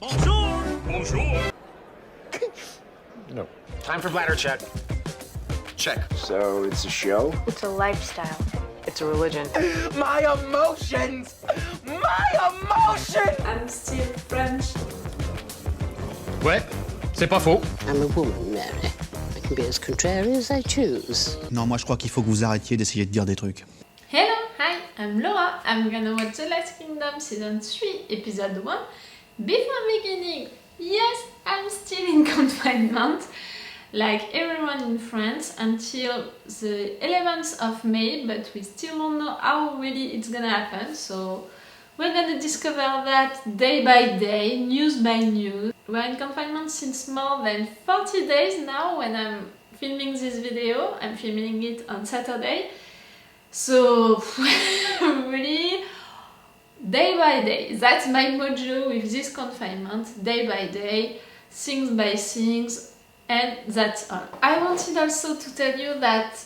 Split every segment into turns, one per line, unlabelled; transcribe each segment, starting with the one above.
Bonjour! Bonjour!
No.
Time for bladder check. Check.
So it's a show?
It's a lifestyle.
It's a religion.
My emotions! My emotions!
I'm still French.
Ouais, c'est pas faux.
I'm a woman, Mary. I can be as contrary as I choose.
Non, moi je crois qu'il faut que vous arrêtiez d'essayer de dire des trucs.
Hello, hi, I'm Laura. I'm gonna watch The Last Kingdom Season 3, Episode 1. Before beginning, yes, I'm still in confinement, like everyone in France, until the 11th of May, but we still don't know how really it's gonna happen, so we're gonna discover that day by day, news by news. We're in confinement since more than 40 days now when I'm filming this video. I'm filming it on Saturday. So, really, day by day. That's my mojo with this confinement. Day by day, things by things, and that's all. I wanted also to tell you that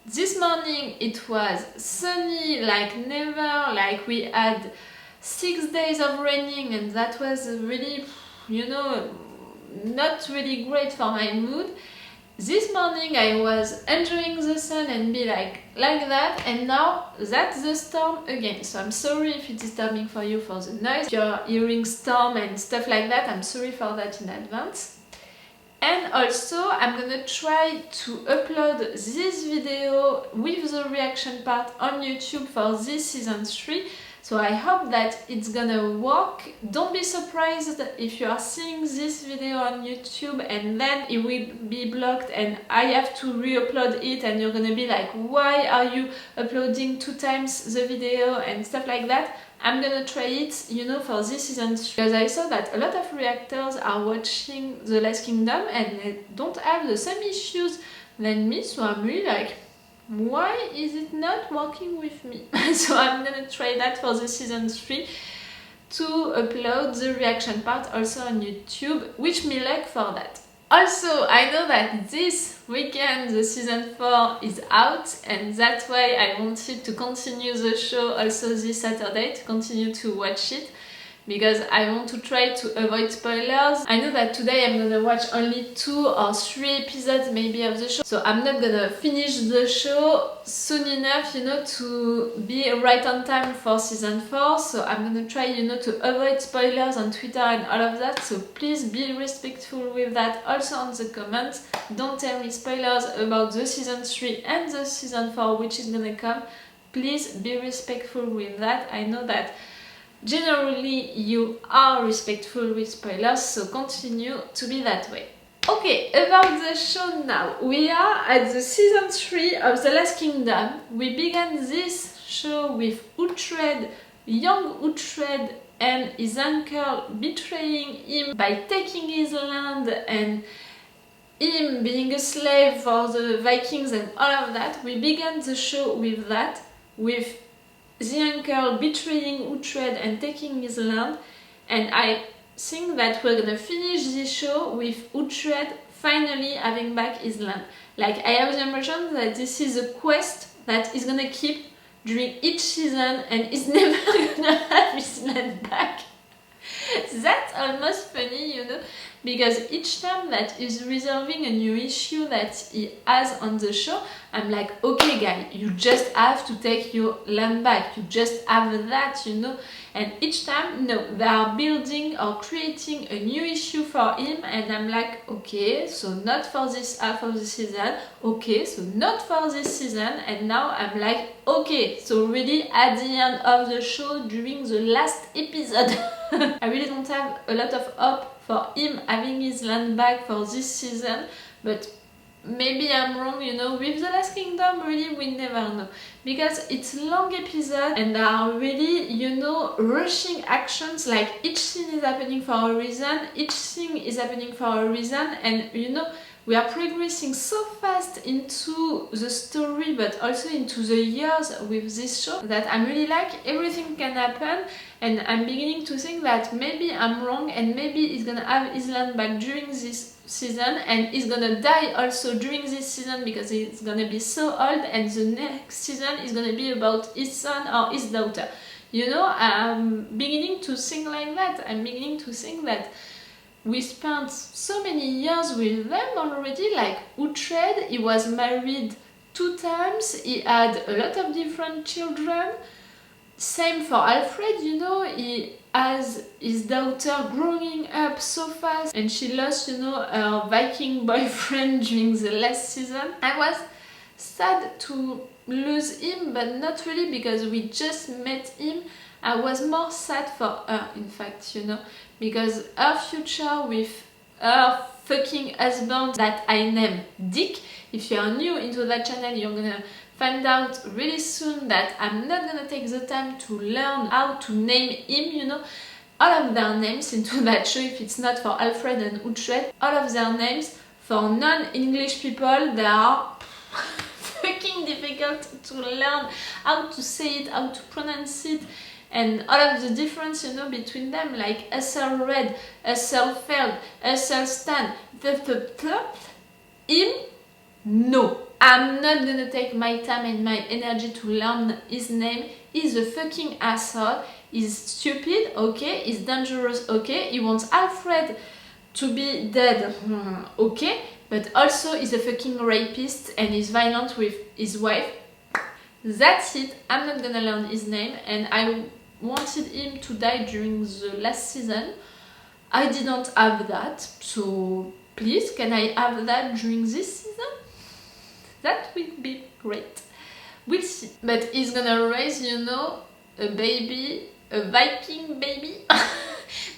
this morning it was sunny like never, like we had 6 days of raining, and that was really, you know, not really great for my mood. This morning I was enjoying the sun and be like that, and now that's the storm again. So I'm sorry if it's disturbing for you for the noise. If you're hearing storm and stuff like that, I'm sorry for that in advance. And also I'm gonna try to upload this video with the reaction part on YouTube for this season 3. So I hope that it's gonna work. Don't be surprised if you are seeing this video on YouTube and then it will be blocked and I have to re-upload it, and you're gonna be like, why are you uploading 2 times the video and stuff like that. I'm gonna try it, you know, for this season 3. Because I saw that a lot of reactors are watching The Last Kingdom and they don't have the same issues than me, so I'm really like, why is it not working with me? So I'm gonna try that for the season 3 to upload the reaction part also on YouTube. Wish me luck for that. Also, I know that this weekend the season 4 is out, and that's why I wanted to continue the show also this Saturday, to continue to watch it, because I want to try to avoid spoilers. I know that today I'm gonna watch only 2 or 3 episodes maybe of the show, so I'm not gonna finish the show soon enough, you know, to be right on time for season 4. So I'm gonna try, you know, to avoid spoilers on Twitter and all of that, so please be respectful with that also on the comments. Don't tell me spoilers about the season 3 and the season 4 which is gonna come. Please be respectful with that. I know that generally you are respectful with spoilers, so continue to be that way. Okay, about the show now. We are at the season 3 of The Last Kingdom. We began this show with Uhtred, young Uhtred, and his uncle betraying him by taking his land and him being a slave for the Vikings and all of that. We began the show with that, with the uncle betraying Uhtred and taking his land, and I think that we're gonna finish this show with Uhtred finally having back his land. Like, I have the impression that this is a quest that he's gonna keep during each season and he's never gonna have his land back. That's almost funny, you know, because each time that he's resolving a new issue that he has on the show, I'm like, okay guy, you just have to take your land back, you just have that, you know. And each time, no, they are building or creating a new issue for him, and I'm like, okay, so not for this half of the season, okay, so not for this season, and now I'm like, okay, so really at the end of the show, during the last episode, I really don't have a lot of hope for him having his land back for this season, but maybe I'm wrong, you know. With The Last Kingdom, really, we never know, because it's long episode and there are really, you know, rushing actions. Like, each scene is happening for a reason, each thing is happening for a reason, and you know, we are progressing so fast into the story but also into the years with this show that I'm really like, everything can happen, and I'm beginning to think that maybe I'm wrong and maybe he's gonna have his land back during this season and he's gonna die also during this season because he's gonna be so old, and the next season is gonna be about his son or his daughter. You know, I'm beginning to think like that. I'm beginning to think that we spent so many years with them already. Like Uhtred, he was married 2 times, he had a lot of different children. Same for Alfred, you know, he has his daughter growing up so fast and she lost, you know, her Viking boyfriend during the last season. I was sad to lose him, but not really because we just met him. I was more sad for her, in fact, you know, because her future with her fucking husband that I name Dick. If you are new into that channel, you're gonna find out really soon that I'm not gonna take the time to learn how to name him, you know, all of their names into that show. If it's not for Alfred and Uhtred, all of their names for non-English people, they are fucking difficult to learn how to say it, how to pronounce it, and all of the difference, you know, between them, like Æthelred, Æthelfeld, Æthelstan, him, no. I'm not gonna take my time and my energy to learn his name. He's a fucking asshole. He's stupid, okay. He's dangerous, okay. He wants Alfred to be dead, okay. But also he's a fucking rapist and he's violent with his wife. That's it. I'm not gonna learn his name, and I wanted him to die during the last season. I didn't have that, so please, can I have that during this season? That would be great. We'll see. But he's gonna raise, you know, a baby, a Viking baby.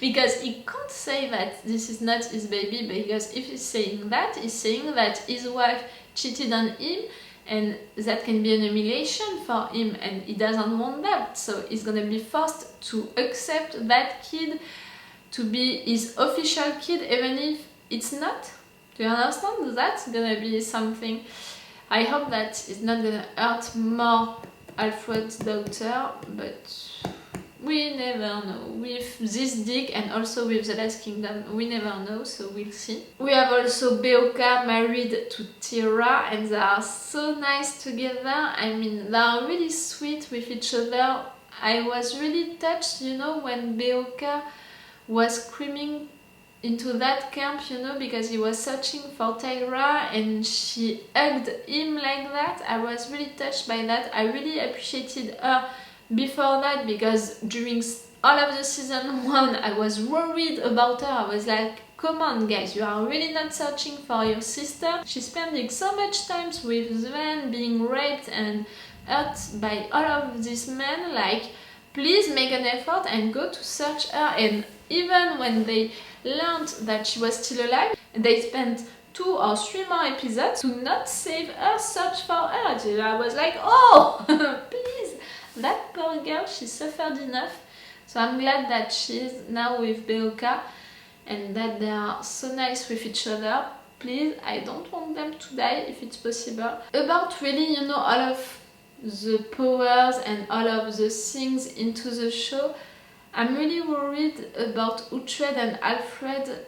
Because he can't say that this is not his baby, because if he's saying that his wife cheated on him, and that can be an humiliation for him, and he doesn't want that. So he's gonna be forced to accept that kid to be his official kid, even if it's not. Do you understand? That's gonna be something. I hope that it's not gonna hurt more Alfred's daughter, but we never know. With this Dick and also with the Last Kingdom, we never know, so we'll see. We have also Beoka married to Thyra, and they are so nice together. I mean, they are really sweet with each other. I was really touched, you know, when Beoka was screaming into that camp, you know, because he was searching for Thyra and she hugged him like that. I was really touched by that. I really appreciated her before that, because during all of the season 1 I was worried about her. I was like, come on guys, you are really not searching for your sister. She's spending so much time with Sven, being raped and hurt by all of these men. Like, please make an effort and go to search her. And even when they learned that she was still alive, they spent 2 or 3 more episodes to not save her, search for her. I was like, oh, please, that poor girl, she suffered enough. So I'm glad that she's now with Beoka and that they are so nice with each other. Please, I don't want them to die if it's possible. About really, you know, all of the powers and all of the things into the show, I'm really worried about Uhtred and Alfred.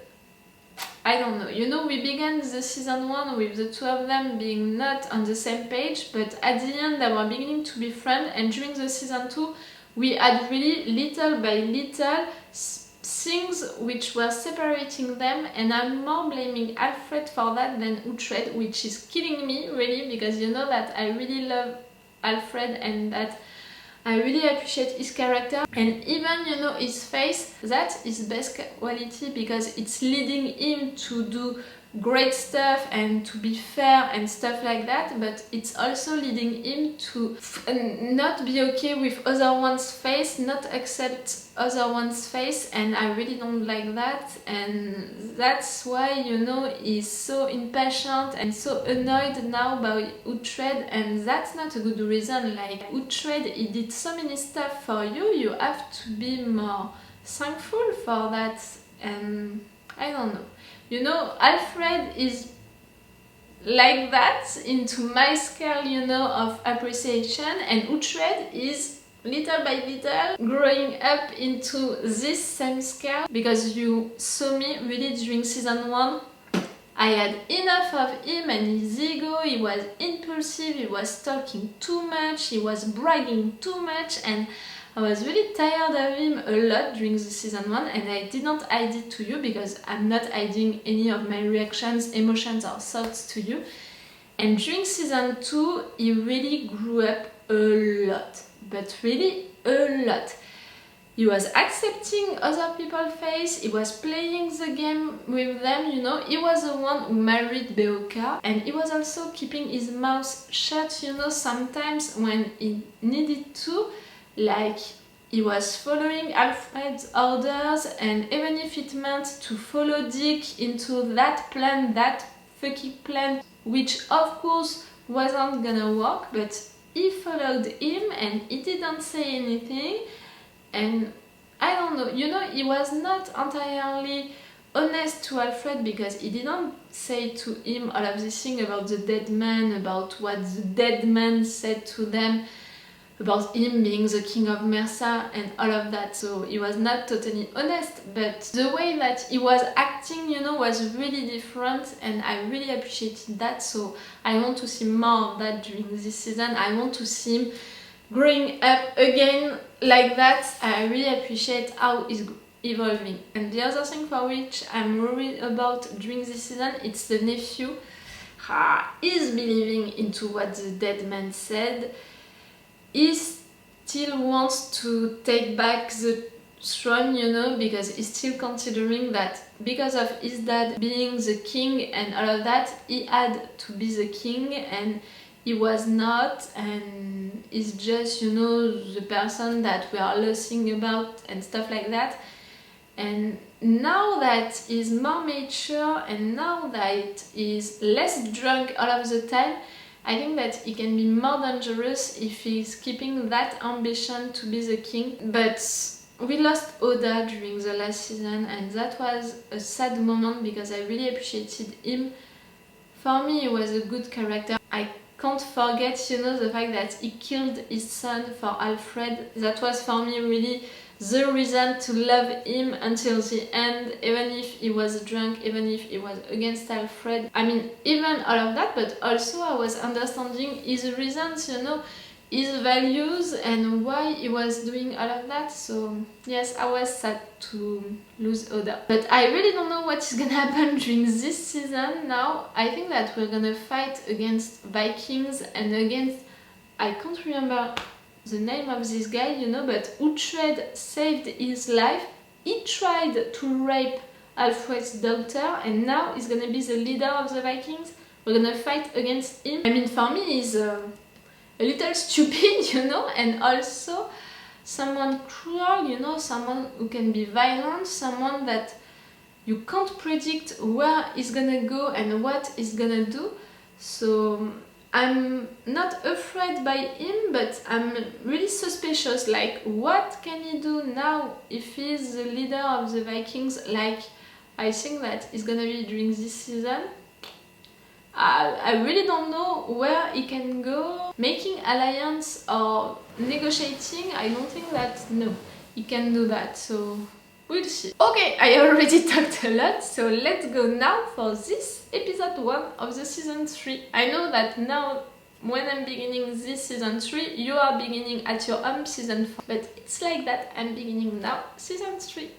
I don't know. You know, we began the season 1 with the 2 of them being not on the same page, but at the end they were beginning to be friends, and during the season 2 we had really little by little things which were separating them, and I'm more blaming Alfred for that than Uhtred, which is killing me really, because you know that I really love Alfred and that I really appreciate his character, and even, you know, his face, that's his best quality, because it's leading him to do great stuff and to be fair and stuff like that, but it's also leading him to not be okay with other one's face, not accept other one's face, and I really don't like that. And that's why, you know, he's so impatient and so annoyed now by Uhtred, and that's not a good reason. Like, Uhtred, he did so many stuff for you, you have to be more thankful for that, and I don't know. You know, Alfred is like that into my scale, you know, of appreciation, and Uhtred is little by little growing up into this same scale, because you saw me really during season 1. I had enough of him and his ego. He was impulsive, he was talking too much, he was bragging too much, and I was really tired of him a lot during the season 1, and I didn't hide it to you because I'm not hiding any of my reactions, emotions or thoughts to you. And during season 2 he really grew up a lot, but really a lot. He was accepting other people's face, he was playing the game with them, you know. He was the one who married Beoka, and he was also keeping his mouth shut, you know, sometimes when he needed to. Like, he was following Alfred's orders, and even if it meant to follow Dick into that plan, that fucking plan, which of course wasn't gonna work, but he followed him and he didn't say anything. And I don't know, you know, he was not entirely honest to Alfred because he didn't say to him all of this thing about the dead man, about what the dead man said to them, about him being the king of Mersa and all of that. So he was not totally honest, but the way that he was acting, you know, was really different, and I really appreciated that. So I want to see more of that during this season. I want to see him growing up again like that. I really appreciate how he's evolving. And the other thing for which I'm worried about during this season, it's the nephew. He's believing into what the dead man said. He still wants to take back the throne, you know, because he's still considering that because of his dad being the king and all of that, he had to be the king and he was not, and he's just, you know, the person that we are losing about and stuff like that. And now that he's more mature and now that he's less drunk all of the time, I think that he can be more dangerous if he's keeping that ambition to be the king. But we lost Oda during the last season, and that was a sad moment because I really appreciated him. For me, he was a good character. I can't forget, you know, the fact that he killed his son for Alfred. That was for me really the reason to love him until the end, even if he was drunk, even if he was against Alfred. I mean, even all of that, but also I was understanding his reasons, you know, his values and why he was doing all of that. So yes, I was sad to lose Oda. But I really don't know what is gonna happen during this season now. I think that we're gonna fight against Vikings and against, I can't remember the name of this guy, you know, but Uhtred saved his life. He tried to rape Alfred's daughter and now he's gonna be the leader of the Vikings. We're gonna fight against him. I mean, for me, he's a little stupid, you know, and also someone cruel, you know, someone who can be violent, someone that you can't predict where he's gonna go and what he's gonna do. So I'm not afraid by him, but I'm really suspicious, like what can he do now if he's the leader of the Vikings, like I think that is gonna be during this season. I really don't know where he can go. Making alliance or negotiating, I don't think that, no, he can do that, so we'll see. Okay, I already talked a lot, so let's go now for this episode 1 of the season 3. I know that now, when I'm beginning this season 3, you are beginning at your own season 4, but it's like that, I'm beginning now season 3.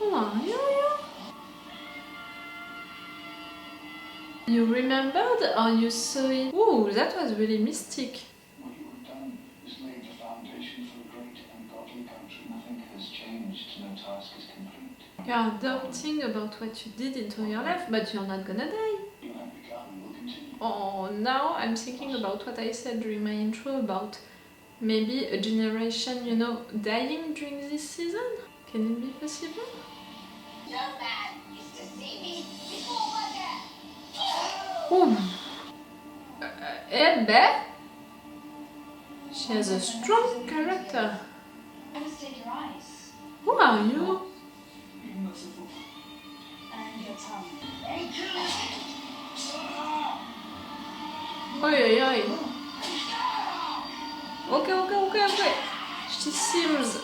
Oh, yeah. You remembered or you saw it? Ooh, that was really mystic.
What you have done is laid the foundation for a great and godly country. Nothing has changed, no task is complete.
You are doubting about what you did into your life, but you're not gonna die.
You have begun, will continue.
Oh, now I'm thinking about what I said during my intro about maybe a generation, you know, dying during this season. Can it be possible?
Snowman used to see me before one day.
Ooh. Beth? She has a strong character.
Overstate your eyes
Who are you?
and your tongue.
Oi, oi, oi. Okay. She seems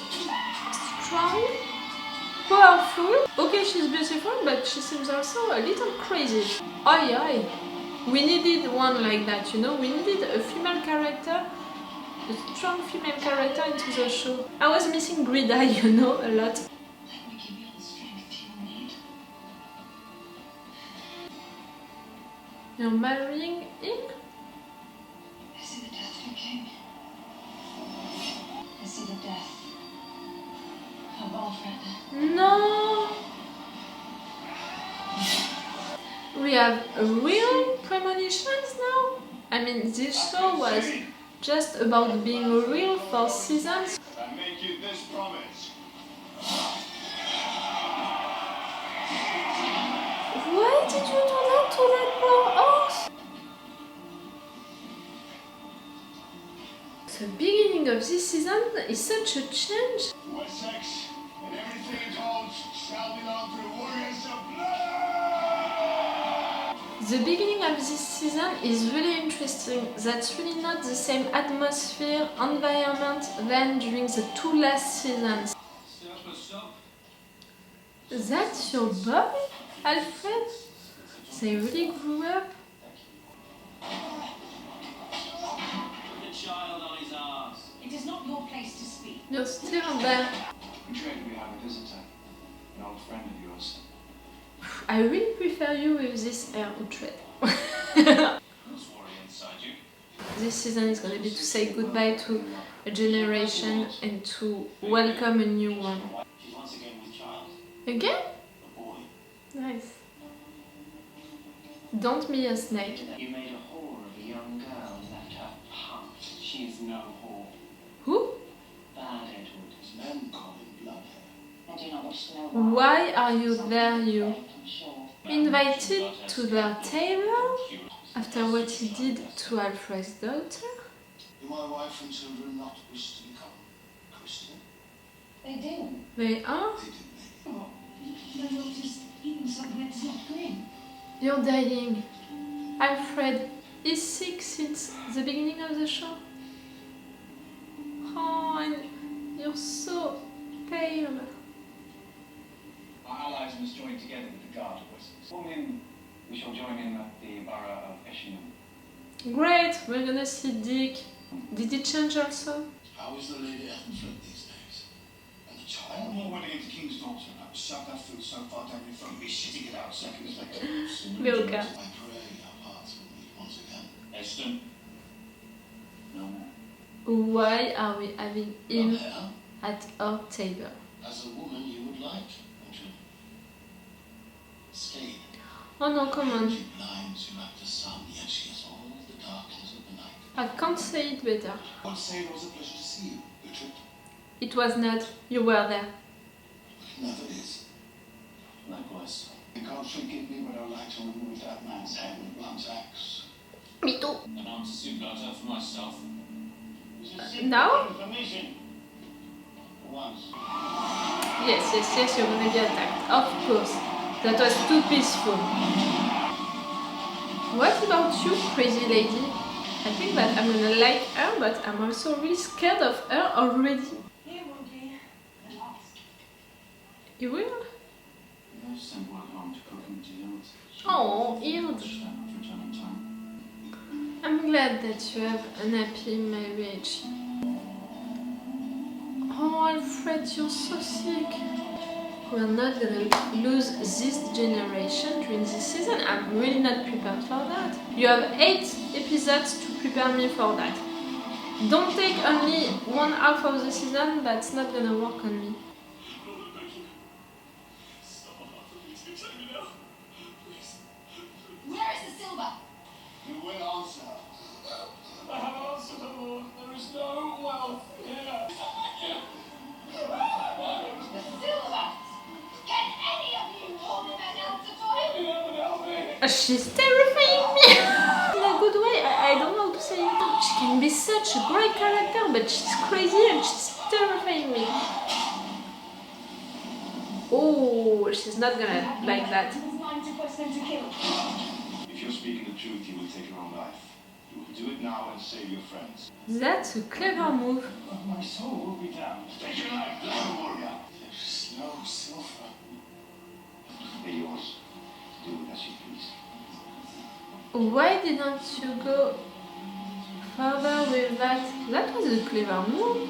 strong, powerful. Okay, she's beautiful, but she seems also a little crazy. Oi. We needed one like that, you know? We needed a female character a strong female character into the show. I was missing Brida, you know, a lot.
Let me give you the strength you need.
You're marrying him?
I see the death of a king. I see the death of Alfred.
No! We have real premonitions now? I mean, this show was just about being real for seasons.
I make you this promise.
Why did you do that to that poor horse? The beginning of this season is such a change.
Wessex and everything it holds shall belong to the warriors of blood.
The beginning of this season is really interesting. That's really not the same atmosphere, environment than during the 2 last seasons. That's your boy, Alfred? They really grew up?
It is not your place to speak.
You're still there.
Betrayed we have a visitor, an old friend of yours.
I really prefer you with this hair, Uhtred. This season is gonna be to say goodbye to a generation and to welcome a new one.
She's once again with child,
Again?
a boy.
Nice. Don't be a snake.
You made a whore of a young girl and left her pumped. She is no whore.
Who?
Bad Edward. His men call him Bloodhair. I do not wish to know why.
Why are you there, you?
I'm sure.
Invited to their table? After what he did to Alfred's daughter?
Do my wife and children not wish to become Christian? They do.
They are?
They do, maybe. Oh, they're not just eating something that's not green.
You're dying. Alfred is sick since the beginning of the show. Oh, and you're so pale.
Our allies must join together with the Guard of Wessex. Form him, we shall join him at the borough of Effingham.
Great, we're gonna see Dick. Did it change also?
How is the Lady Ethelfrid these days? And the
I'm
child?
more willing into King's daughter. I was shoved that food so far down your throat, be shitting it out seconds later.
Milka.
I pray our paths will meet once again.
Eston. No more.
Why are we having him
Bloodhair,
at our table?
as a woman you would like, won't you? Stay.
Oh no, come on.
She blinds you like the sun, yet she has all the darkness of the night.
I can't say it better.
I would say it was a pleasure to see you, Richard.
It was not. You were there.
It never is. Likewise. God forgive me, but I'd like to remove that man's head with blunt axe.
Me too.
And I'm to suit butter for myself.
Now?
Information. Once.
Yes, you're gonna get attacked. Of course. That was too peaceful. What about you, crazy lady? I think that I'm gonna like her, but I'm also really scared of her already.
Here will be the last.
You will?
I've sent word home to cook and Hild.
Oh, Hild.
Returning time.
I'm glad that you have an happy marriage. Oh, Alfred, you're so sick. We're not gonna lose this generation during this season. I'm really not prepared for that. You have 8 episodes to prepare me for that. Don't take only 1/2 of the season, that's not gonna work on me.
Where is the silver?
You will answer. I have answered the Lord. There is no wealth here.
The silver! Can any of you woman answer for him?
She's terrifying me! In a good way, I don't know how to say it. She can be such a great character, but she's crazy and she's terrifying me. Oh, she's not gonna like that.
If you're speaking the truth, you will take your own life. You will do it now and save your friends.
That's a clever move.
My soul will be damned. Take your life, little warrior.
There's no silver.
They're yours. Do it as you please.
Why didn't you go further with that. That was a clever move.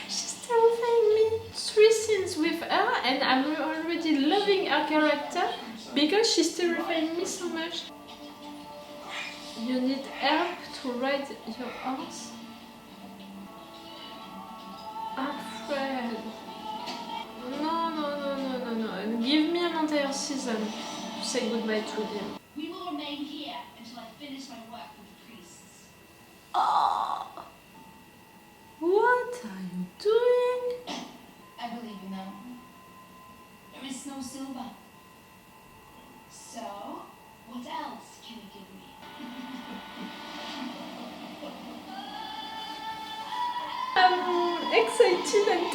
She's terrifying me. 3 scenes with her and I'm already loving her character because she's terrifying me so much. You need help to ride your horse? Alfred. No. Give me an entire season to say goodbye to him.
We will remain here until I finish my work with the priests.
Oh, what are you doing?
I believe in them. There is no silver. So, what else can you give me?
I'm excited and